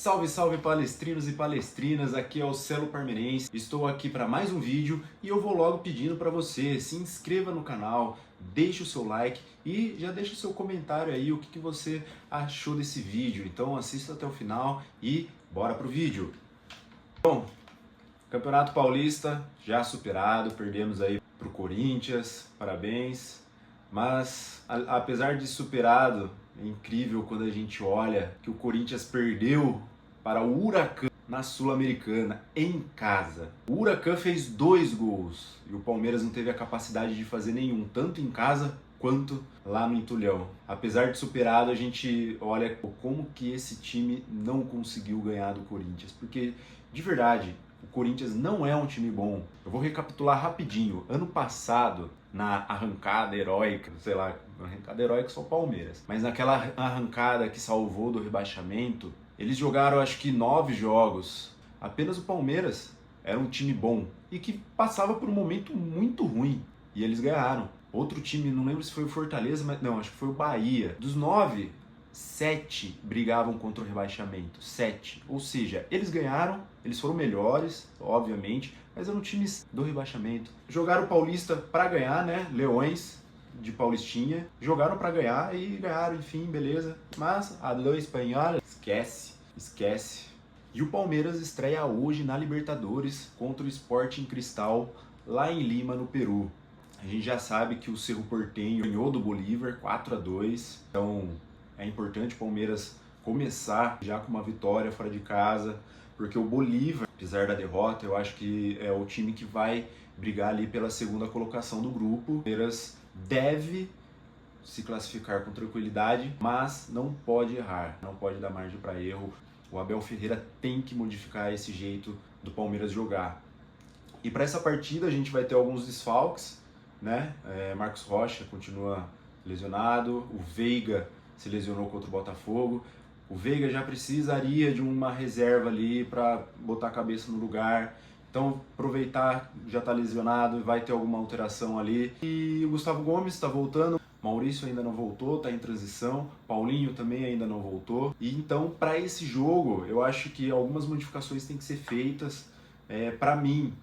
Salve, salve palestrinos e palestrinas, aqui é o Celo Parmeirense. Estou aqui para mais um vídeo e eu vou logo pedindo para você se inscreva no canal, deixe o seu like e já deixe o seu comentário aí o que você achou desse vídeo. Então assista até o final e bora pro vídeo. Bom, Campeonato Paulista já superado, perdemos aí pro Corinthians, parabéns. Mas apesar de superado, é incrível quando a gente olha que o Corinthians perdeu para o Huracan na Sul-Americana, em casa. O Huracan fez 2 gols e o Palmeiras não teve a capacidade de fazer nenhum, tanto em casa quanto lá no Entulhão. Apesar de superado, a gente olha como que esse time não conseguiu ganhar do Corinthians, porque de verdade, o Corinthians não é um time bom. Eu vou recapitular rapidinho. Ano passado, na arrancada heróica, sei lá, arrancada heróica só o Palmeiras, mas naquela arrancada que salvou do rebaixamento, eles jogaram acho que 9 jogos. Apenas o Palmeiras era um time bom e que passava por um momento muito ruim. E eles ganharam. Outro time, não lembro se foi o Fortaleza, mas não, acho que foi o Bahia. Dos 9, 7 brigavam contra o rebaixamento. 7. Ou seja, eles ganharam, eles foram melhores, obviamente, mas eram times do rebaixamento. Jogaram o Paulista para ganhar, né? Leões de Paulistinha. Jogaram para ganhar e ganharam, enfim, beleza. Mas a do espanhol, esquece. E o Palmeiras estreia hoje na Libertadores contra o Sporting Cristal, lá em Lima, no Peru. A gente já sabe que o Cerro Porteño ganhou do Bolívar 4-2, então é importante o Palmeiras começar já com uma vitória fora de casa, porque o Bolívar, apesar da derrota, eu acho que é o time que vai brigar ali pela segunda colocação do grupo. O Palmeiras deve se classificar com tranquilidade, mas não pode errar, não pode dar margem para erro. O Abel Ferreira tem que modificar esse jeito do Palmeiras jogar. E para essa partida a gente vai ter alguns desfalques, né? Marcos Rocha continua lesionado, o Veiga se lesionou contra o Botafogo. O Veiga já precisaria de uma reserva ali para botar a cabeça no lugar. Então, aproveitar, já está lesionado, vai ter alguma alteração ali. E o Gustavo Gomes está voltando. Maurício ainda não voltou, está em transição. Paulinho também ainda não voltou. E então, para esse jogo, eu acho que algumas modificações têm que ser feitas. Para mim,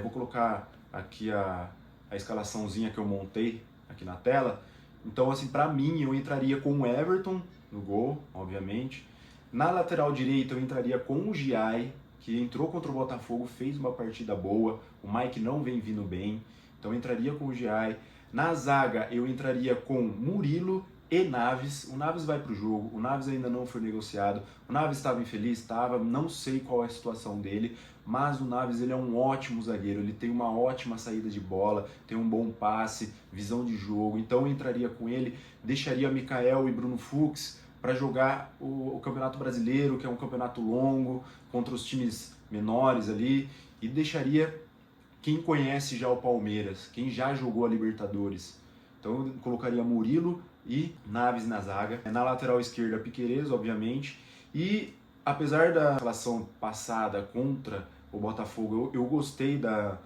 vou colocar aqui a escalaçãozinha que eu montei aqui na tela. Então, assim, para mim, eu entraria com o Everton no gol, obviamente. Na lateral direita, eu entraria com o Giai, que entrou contra o Botafogo, fez uma partida boa. O Mike não vem vindo bem, então eu entraria com o Giai. Na zaga, eu entraria com Murilo e Naves. O Naves vai para o jogo, o Naves ainda não foi negociado. O Naves estava infeliz, estava, não sei qual é a situação dele, mas o Naves ele é um ótimo zagueiro, ele tem uma ótima saída de bola, tem um bom passe, visão de jogo, então eu entraria com ele, deixaria Mikael e Bruno Fux para jogar o Campeonato Brasileiro, que é um campeonato longo, contra os times menores ali, e deixaria quem conhece já o Palmeiras, quem já jogou a Libertadores. Então eu colocaria Murilo e Naves na zaga. Na lateral esquerda, Piquerez, obviamente. E apesar da relação passada contra o Botafogo, eu gostei da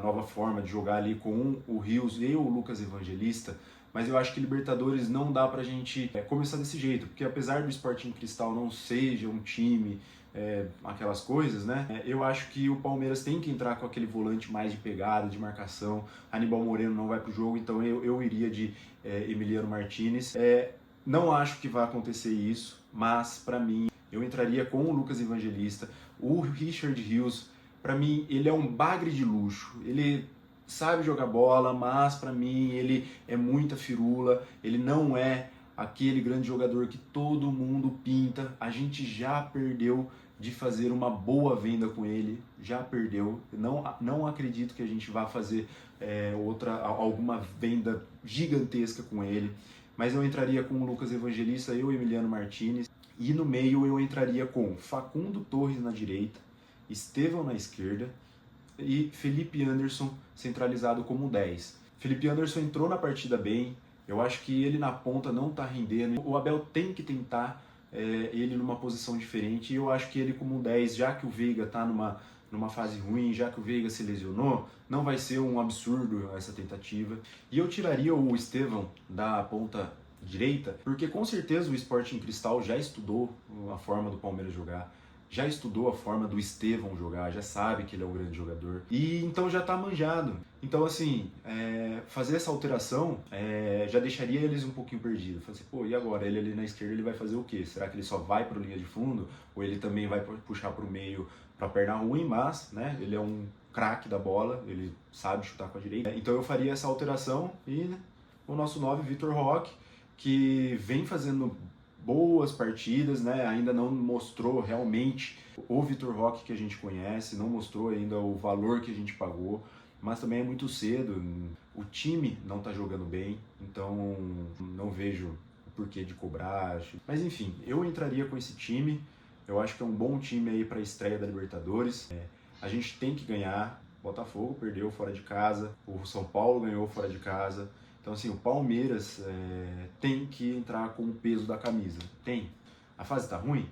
nova forma de jogar ali com o Rios e o Lucas Evangelista, mas eu acho que Libertadores não dá pra gente começar desse jeito, porque apesar do Sporting Cristal não seja um time, aquelas coisas, né? Eu acho que o Palmeiras tem que entrar com aquele volante mais de pegada, de marcação. Aníbal Moreno não vai pro jogo, então eu iria de Emiliano Martinez. Não acho que vai acontecer isso, mas pra mim eu entraria com o Lucas Evangelista. O Richard Rios, pra mim, ele é um bagre de luxo. Ele sabe jogar bola, mas pra mim ele é muita firula. Ele não é aquele grande jogador que todo mundo pinta. A gente já perdeu de fazer uma boa venda com ele, já perdeu. Não acredito que a gente vá fazer alguma venda gigantesca com ele, mas eu entraria com o Lucas Evangelista, eu e Emiliano Martinez, e no meio eu entraria com Facundo Torres na direita, Estevão na esquerda e Felipe Anderson centralizado como 10. Felipe Anderson entrou na partida bem, eu acho que ele na ponta não está rendendo. O Abel tem que tentar ele numa posição diferente. E eu acho que ele como 10, já que o Veiga está numa fase ruim, já que o Veiga se lesionou, não vai ser um absurdo essa tentativa. E eu tiraria o Estevão da ponta direita, porque com certeza o Sporting Cristal já estudou a forma do Palmeiras jogar, já estudou a forma do Estevão jogar, já sabe que ele é um grande jogador, e então já tá manjado. Então, assim, fazer essa alteração já deixaria eles um pouquinho perdidos. Falar assim, pô, e agora? Ele ali na esquerda, ele vai fazer o quê? Será que ele só vai para linha de fundo? Ou ele também vai puxar para o meio para perna ruim? Mas, né, ele é um craque da bola, ele sabe chutar com a direita. Então eu faria essa alteração e, né, o nosso 9, Vitor Roque, que vem fazendo boas partidas, né? Ainda não mostrou realmente o Vitor Roque que a gente conhece, não mostrou ainda o valor que a gente pagou, mas também é muito cedo, o time não está jogando bem, então não vejo o porquê de cobrar. Mas enfim, eu entraria com esse time, eu acho que é um bom time aí para a estreia da Libertadores. A gente tem que ganhar. Botafogo perdeu fora de casa, o São Paulo ganhou fora de casa. Então, assim, o Palmeiras tem que entrar com o peso da camisa. Tem. A fase tá ruim?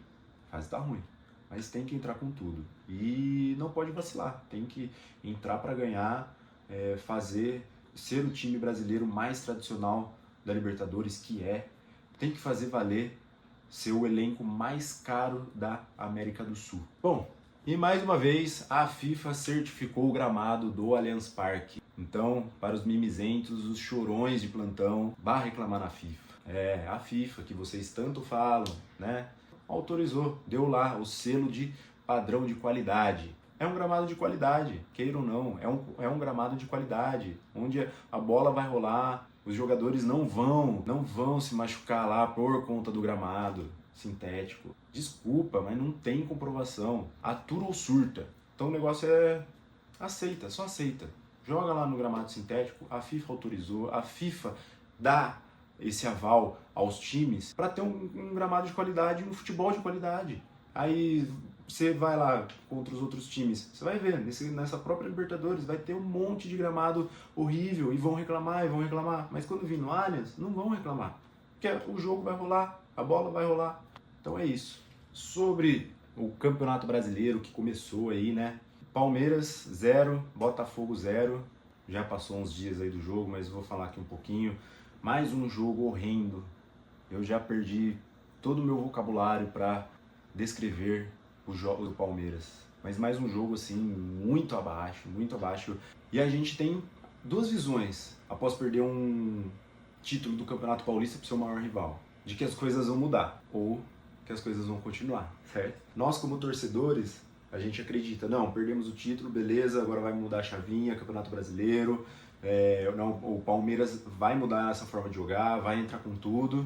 A fase tá ruim. Mas tem que entrar com tudo. E não pode vacilar. Tem que entrar para ganhar, ser o time brasileiro mais tradicional da Libertadores, que é. Tem que fazer valer ser o elenco mais caro da América do Sul. Bom, e mais uma vez, a FIFA certificou o gramado do Allianz Parque. Então, para os mimizentos, os chorões de plantão, vá reclamar na FIFA. A FIFA, que vocês tanto falam, né? Autorizou, deu lá o selo de padrão de qualidade. É um gramado de qualidade, queira ou não, é um gramado de qualidade, onde a bola vai rolar, os jogadores não vão se machucar lá por conta do gramado sintético. Desculpa, mas não tem comprovação. Atura ou surta. Então o negócio aceita, só aceita. Joga lá no gramado sintético, a FIFA autorizou, a FIFA dá esse aval aos times para ter um gramado de qualidade, um futebol de qualidade. Aí você vai lá contra os outros times, você vai ver, nessa própria Libertadores vai ter um monte de gramado horrível e vão reclamar. Mas quando vir no Allianz, não vão reclamar. Porque o jogo vai rolar, a bola vai rolar. Então é isso. Sobre o Campeonato Brasileiro que começou aí, né? Palmeiras 0, Botafogo 0. Já passou uns dias aí do jogo, mas vou falar aqui um pouquinho. Mais um jogo horrendo. Eu já perdi todo o meu vocabulário para descrever os jogos do Palmeiras. Mas mais um jogo assim, muito abaixo, muito abaixo. E a gente tem duas visões após perder um título do Campeonato Paulista para o seu maior rival. De que as coisas vão mudar ou que as coisas vão continuar, certo? Nós como torcedores, a gente acredita, não, perdemos o título, beleza, agora vai mudar a chavinha, Campeonato Brasileiro, o Palmeiras vai mudar essa forma de jogar, vai entrar com tudo,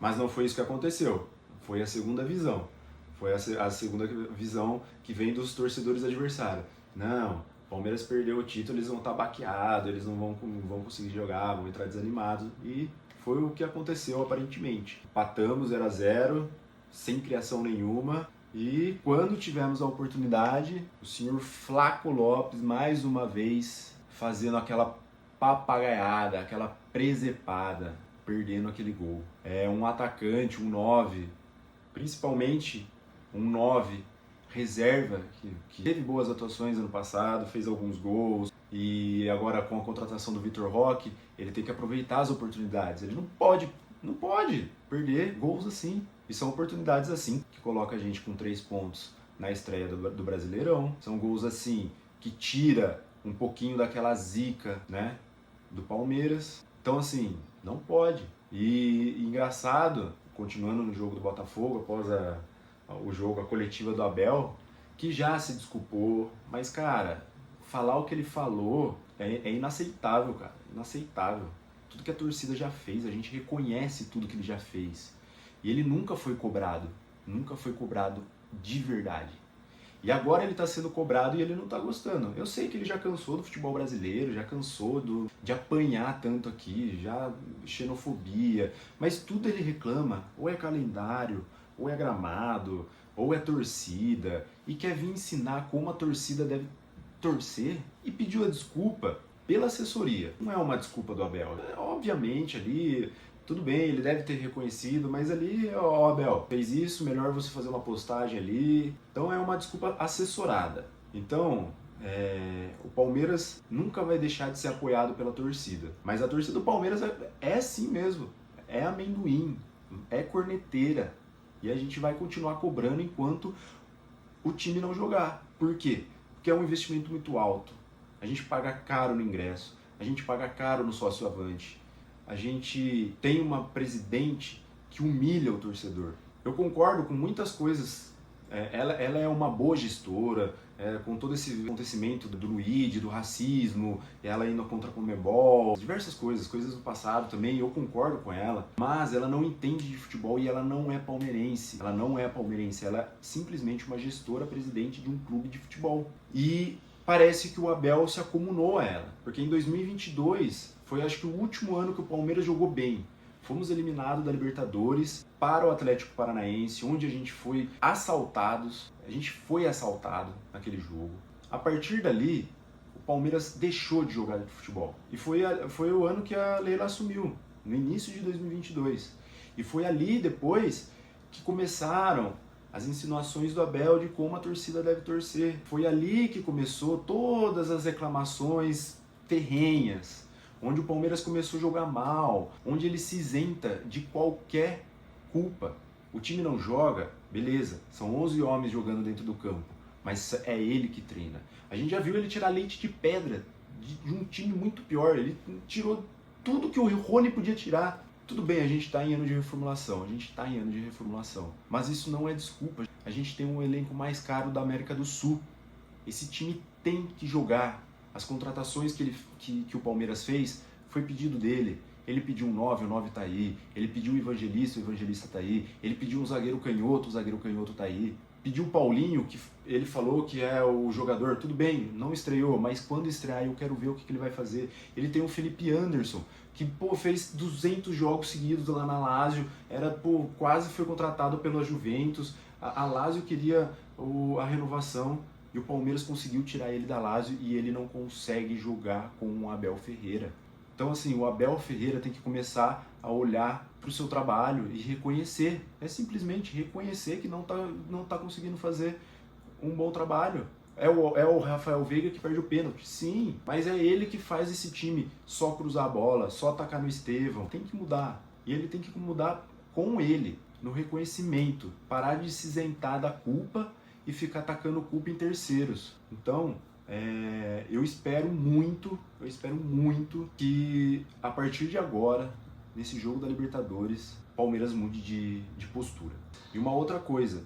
mas não foi isso que aconteceu. Foi a segunda visão. Foi a segunda visão que vem dos torcedores adversários. Não, o Palmeiras perdeu o título, eles vão estar baqueados, eles não vão conseguir jogar, vão entrar desanimados. E foi o que aconteceu aparentemente. Empatamos 0-0, sem criação nenhuma. E quando tivemos a oportunidade, o senhor Flaco Lopes, mais uma vez, fazendo aquela papagaiada, aquela presepada, perdendo aquele gol. Um atacante, um 9, principalmente um 9 reserva, que teve boas atuações ano passado, fez alguns gols, e agora com a contratação do Vitor Roque, ele tem que aproveitar as oportunidades. Ele não pode perder gols assim. E são oportunidades assim que coloca a gente com 3 pontos na estreia do Brasileirão. São gols assim que tira um pouquinho daquela zica, né, do Palmeiras. Então assim, não pode. E engraçado, continuando no jogo do Botafogo, após o jogo, a coletiva do Abel, que já se desculpou, mas cara, falar o que ele falou é inaceitável, cara, inaceitável. Tudo que a torcida já fez, a gente reconhece tudo que ele já fez. E ele nunca foi cobrado de verdade. E agora ele está sendo cobrado e ele não está gostando. Eu sei que ele já cansou do futebol brasileiro, já cansou de apanhar tanto aqui, já xenofobia, mas tudo ele reclama, ou é calendário, ou é gramado, ou é torcida, e quer vir ensinar como a torcida deve torcer e pediu a desculpa pela assessoria. Não é uma desculpa do Abel, obviamente ali... Tudo bem, ele deve ter reconhecido, mas ali, ó, Abel, fez isso, melhor você fazer uma postagem ali. Então é uma desculpa assessorada. Então, o Palmeiras nunca vai deixar de ser apoiado pela torcida. Mas a torcida do Palmeiras é assim mesmo. é amendoim, é corneteira. E a gente vai continuar cobrando enquanto o time não jogar. Por quê? Porque é um investimento muito alto. A gente paga caro no ingresso, a gente paga caro no sócio-avante, a gente tem uma presidente que humilha o torcedor. Eu concordo com muitas coisas. Ela é uma boa gestora, com todo esse acontecimento do Luigi, do racismo, ela indo contra a Conmebol, diversas coisas do passado também, eu concordo com ela, mas ela não entende de futebol e ela não é palmeirense. Ela não é palmeirense, ela é simplesmente uma gestora presidente de um clube de futebol. E parece que o Abel se acomunou a ela, porque em 2022 foi acho que o último ano que o Palmeiras jogou bem. Fomos eliminados da Libertadores para o Atlético Paranaense, onde a gente foi assaltados. A gente foi assaltado naquele jogo. A partir dali, o Palmeiras deixou de jogar de futebol. E foi o ano que a Leila assumiu, no início de 2022. E foi ali depois que começaram as insinuações do Abel de como a torcida deve torcer. Foi ali que começou todas as reclamações ferrenhas, onde o Palmeiras começou a jogar mal, onde ele se isenta de qualquer culpa. O time não joga, beleza, são 11 homens jogando dentro do campo, mas é ele que treina. A gente já viu ele tirar leite de pedra de um time muito pior, ele tirou tudo que o Rony podia tirar. Tudo bem, a gente está em ano de reformulação, mas isso não é desculpa. A gente tem um elenco mais caro da América do Sul. Esse time tem que jogar. As contratações que o Palmeiras fez foi pedido dele. Ele pediu um 9, o 9 tá aí. Ele pediu um evangelista, o evangelista tá aí. Ele pediu um zagueiro canhoto, o zagueiro canhoto tá aí. Pediu o Paulinho, que ele falou que é o jogador. Tudo bem, não estreou, mas quando estrear eu quero ver o que ele vai fazer. Ele tem o Felipe Anderson, que fez 200 jogos seguidos lá na Lazio. Quase foi contratado pela Juventus. A Lazio queria a renovação. E o Palmeiras conseguiu tirar ele da Lazio e ele não consegue jogar com o Abel Ferreira. Então, assim, o Abel Ferreira tem que começar a olhar para o seu trabalho e reconhecer. É simplesmente reconhecer que não tá conseguindo fazer um bom trabalho. É o Rafael Veiga que perde o pênalti, sim, mas é ele que faz esse time só cruzar a bola, só atacar no Estevão. Tem que mudar. E ele tem que mudar com ele, no reconhecimento. Parar de se isentar da culpa e ficar atacando culpa em terceiros. Então, eu espero muito que a partir de agora, nesse jogo da Libertadores, o Palmeiras mude de postura. E uma outra coisa,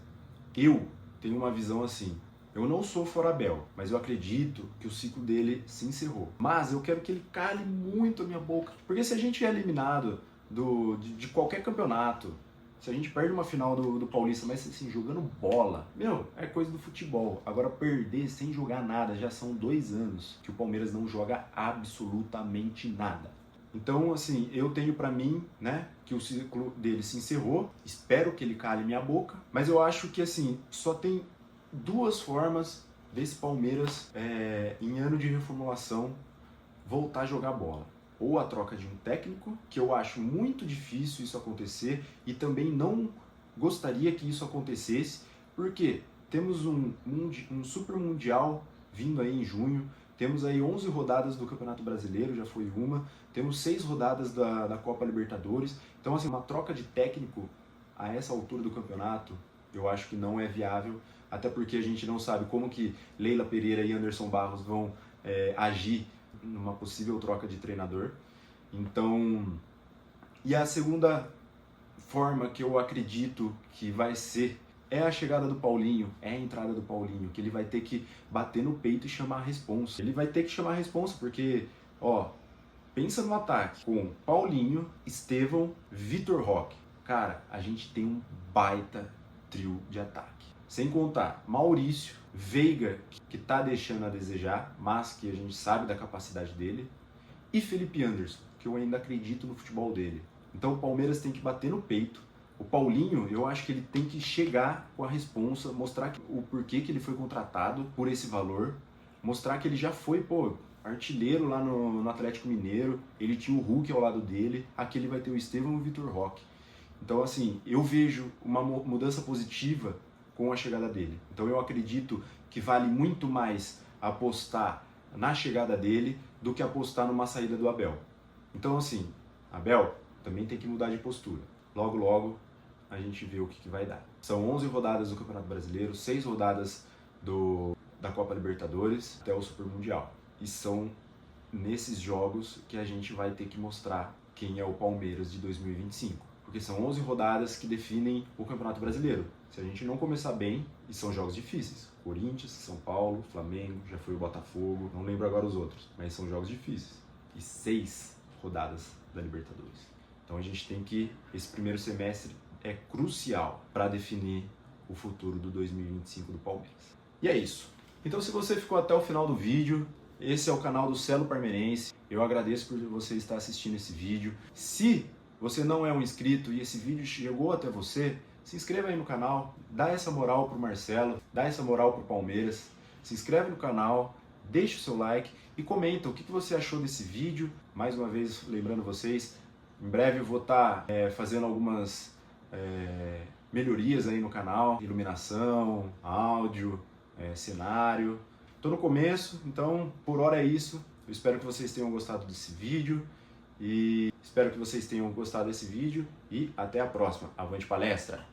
eu tenho uma visão assim, eu não sou fora Abel, mas eu acredito que o ciclo dele se encerrou. Mas eu quero que ele cale muito a minha boca, porque se a gente é eliminado de qualquer campeonato, se a gente perde uma final do Paulista, mas assim, jogando bola, é coisa do futebol. Agora perder sem jogar nada, já são 2 anos que o Palmeiras não joga absolutamente nada. Então, assim, eu tenho pra mim, que o ciclo dele se encerrou, espero que ele cale minha boca, mas eu acho que, assim, só tem 2 formas desse Palmeiras, em ano de reformulação, voltar a jogar bola. Ou a troca de um técnico, que eu acho muito difícil isso acontecer e também não gostaria que isso acontecesse, porque temos um super mundial vindo aí em junho, temos aí 11 rodadas do Campeonato Brasileiro, já foi uma, temos 6 rodadas da Copa Libertadores, então assim, uma troca de técnico a essa altura do campeonato, eu acho que não é viável, até porque a gente não sabe como que Leila Pereira e Anderson Barros vão agir numa possível troca de treinador. Então, e a segunda forma que eu acredito que vai ser é a chegada do Paulinho, é a entrada do Paulinho, que ele vai ter que bater no peito e chamar a responsa. Ele vai ter que chamar a responsa, porque, pensa no ataque com Paulinho, Estevão, Vitor Roque. Cara, a gente tem um baita trio de ataque. Sem contar Maurício, Veiga, que tá deixando a desejar, mas que a gente sabe da capacidade dele, e Felipe Anderson, que eu ainda acredito no futebol dele. Então o Palmeiras tem que bater no peito. O Paulinho, eu acho que ele tem que chegar com a responsa, mostrar o porquê que ele foi contratado por esse valor, mostrar que ele já foi, artilheiro lá no Atlético Mineiro, ele tinha o Hulk ao lado dele, aqui ele vai ter o Estevão e o Vitor Roque. Então, assim, eu vejo uma mudança positiva com a chegada dele. Então eu acredito que vale muito mais apostar na chegada dele do que apostar numa saída do Abel. Então assim, Abel, também tem que mudar de postura. Logo, logo a gente vê o que vai dar. São 11 rodadas do Campeonato Brasileiro, 6 rodadas da Copa Libertadores até o Super Mundial. E são nesses jogos que a gente vai ter que mostrar quem é o Palmeiras de 2025. Porque são 11 rodadas que definem o Campeonato Brasileiro. Se a gente não começar bem, e são jogos difíceis, Corinthians, São Paulo, Flamengo, já foi o Botafogo, não lembro agora os outros, mas são jogos difíceis. E 6 rodadas da Libertadores. Então a gente tem que, esse primeiro semestre é crucial para definir o futuro do 2025 do Palmeiras. E é isso. Então se você ficou até o final do vídeo, esse é o canal do Celo Parmeirense. Eu agradeço por você estar assistindo esse vídeo. Se você não é um inscrito e esse vídeo chegou até você, se inscreva aí no canal, dá essa moral pro Marcelo, dá essa moral pro Palmeiras, se inscreve no canal, deixa o seu like e comenta o que você achou desse vídeo. Mais uma vez, lembrando vocês, em breve eu vou estar fazendo algumas melhorias aí no canal, iluminação, áudio, cenário. Estou no começo, então por hora é isso. Eu espero que vocês tenham gostado desse vídeo e espero que vocês tenham gostado desse vídeo e até a próxima. Avante palestra!